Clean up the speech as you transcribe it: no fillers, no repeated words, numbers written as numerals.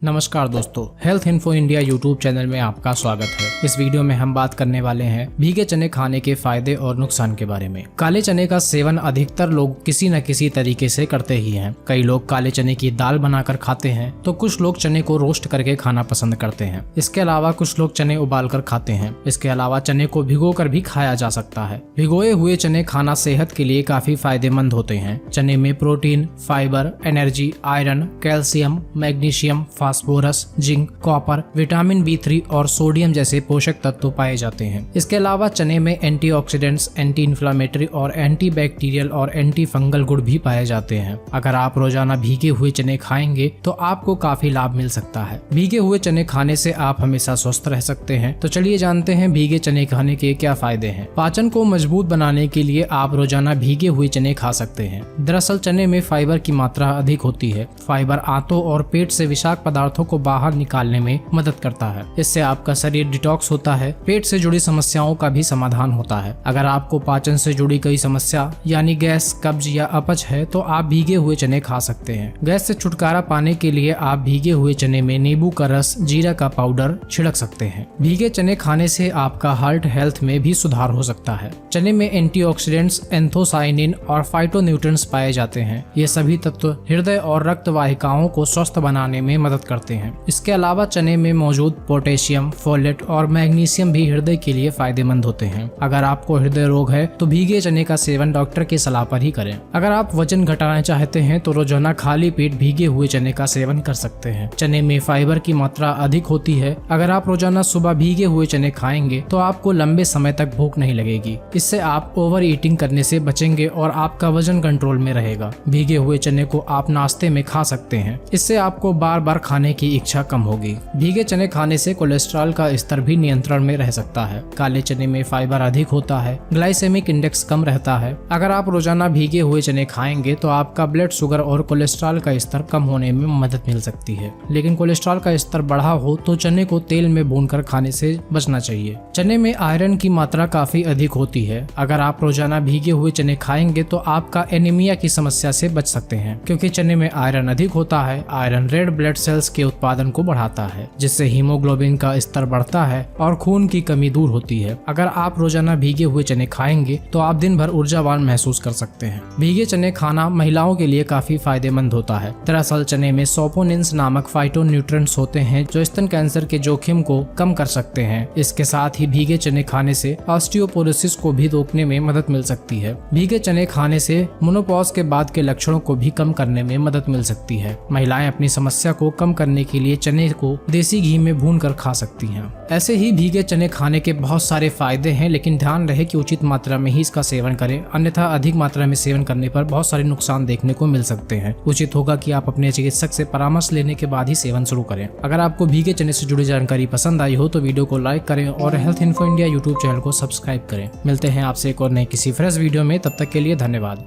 नमस्कार दोस्तों, health info India YouTube channel में आपका स्वागत है। इस वीडियो में हम बात करने वाले हैं भीगे चने खाने के फायदे और नुकसान के बारे में। काले चने का सेवन अधिकतर लोग किसी न किसी तरीके से करते ही हैं। कई लोग काले चने की दाल बनाकर खाते हैं तो कुछ लोग चने को रोस्ट करके खाना पसंद करते हैं। इसके अलावा कुछ लोग चने उबाल कर खाते हैं। इसके अलावा चने को भिगो कर भी खाया जा सकता है। भिगोए हुए चने खाना सेहत के लिए काफी फायदेमंद होते हैं। चने में protein, fibre, energy, iron, calcium, magnesium, phosphorus, zinc, copper, vitamin B3 और सोडियम जैसे पोषक तत्व पाए जाते हैं। इसके अलावा चने में एंटीऑक्सीडेंट्स, एंटी इन्फ्लामेटरी और एंटी बैक्टीरियल और एंटी फंगल गुण भी पाए जाते हैं। अगर आप रोजाना भीगे हुए चने खाएंगे तो आपको काफी लाभ मिल सकता है। भीगे हुए चने खाने से आप हमेशा स्वस्थ रह सकते हैं। तो चलिए जानते हैं भीगे चने खाने के क्या फायदे हैं। पाचन को मजबूत बनाने के लिए आप रोजाना भीगे हुए चने खा सकते हैं। दरअसल चने में फाइबर की मात्रा अधिक होती है। फाइबर आंतों और पेट से विषाक्त पदार्थों को बाहर निकालने में मदद करता है। इससे आपका शरीर डिटॉक्स होता है। पेट से जुड़ी समस्याओं का भी समाधान होता है। अगर आपको पाचन से जुड़ी कोई समस्या यानी गैस, कब्ज या अपच है तो आप भीगे हुए चने खा सकते हैं। गैस से छुटकारा पाने के लिए आप भीगे हुए चने में नींबू का रस, जीरा का पाउडर छिड़क सकते हैं। भीगे चने खाने से आपका हार्ट हेल्थ में भी सुधार हो सकता है। चने में एंटीऑक्सीडेंट्स, एंथोसाइनिन और फाइटोन्यूट्रिएंट्स पाए जाते हैं। ये सभी तत्व हृदय और रक्त वाहिकाओं को स्वस्थ बनाने में मदद करते हैं। इसके अलावा चने में मौजूद पोटेशियम, फोलेट और मैग्नीशियम भी हृदय के लिए फायदेमंद होते हैं। अगर आपको हृदय रोग है तो भीगे चने का सेवन डॉक्टर की सलाह पर ही करें। अगर आप वजन घटाना चाहते हैं तो रोजाना खाली पेट भीगे हुए चने का सेवन कर सकते हैं। चने में फाइबर की मात्रा अधिक होती है। अगर आप रोजाना सुबह भीगे हुए चने खाएंगे तो आपको लंबे समय तक भूख नहीं लगेगी। इससे आप ओवर ईटिंग करने से बचेंगे और आपका वजन कंट्रोल में रहेगा। भीगे हुए चने को आप नाश्ते में खा सकते हैं। इससे आपको बार बार खाने की इच्छा कम होगी। भीगे चने खाने से कोलेस्ट्रॉल का स्तर भी नियंत्रण में रह सकता है। काले चने में फाइबर अधिक होता है। ग्लाइसेमिक इंडेक्स कम रहता है। अगर आप रोजाना भीगे हुए चने खाएंगे तो आपका ब्लड शुगर और कोलेस्ट्रॉल का स्तर कम होने में मदद मिल सकती है। लेकिन कोलेस्ट्रॉल का स्तर बढ़ा हो तो चने को तेल में भूनकर खाने से बचना चाहिए। चने में आयरन की मात्रा काफी अधिक होती है। अगर आप रोजाना भीगे हुए चने खाएंगे तो आपका एनीमिया की समस्या से बच सकते हैं, क्योंकि चने में आयरन अधिक होता है। आयरन रेड ब्लड सेल्स के उत्पादन को बढ़ाता है, जिससे हीमोग्लोबिन का स्तर बढ़ता है और खून की कमी दूर होती है। अगर आप रोजाना भीगे हुए चने खाएंगे तो आप दिन भर ऊर्जावान महसूस कर सकते हैं। भीगे चने खाना महिलाओं के लिए काफी फायदेमंद होता है। दरअसल चने में सोपोनिन्स नामक फाइटोन्यूट्रिएंट्स होते हैं जो स्तन कैंसर के जोखिम को कम कर सकते हैं। इसके साथ ही भीगे चने खाने से ऑस्टियोपोरोसिस को भी रोकने में मदद मिल सकती है। भीगे चने खाने से मेनोपॉज के बाद के लक्षणों को भी कम करने में मदद मिल सकती है। महिलाएं अपनी समस्या को कम करने के लिए चने को देसी घी में भूनकर खा सकती हैं। ऐसे ही भीगे चने खाने के बहुत सारे फायदे हैं, लेकिन ध्यान रहे कि उचित मात्रा में ही इसका सेवन करें, अन्यथा अधिक मात्रा में सेवन करने पर बहुत सारे नुकसान देखने को मिल सकते हैं। उचित होगा कि आप अपने चिकित्सक से परामर्श लेने के बाद ही सेवन शुरू करें। अगर आपको भीगे चने से जुड़ी जानकारी पसंद आई हो तो वीडियो को लाइक करें और health info India YouTube channel को सब्सक्राइब करें। मिलते हैं आपसे एक और नए किसी फ्रेश वीडियो में। तब तक के लिए धन्यवाद।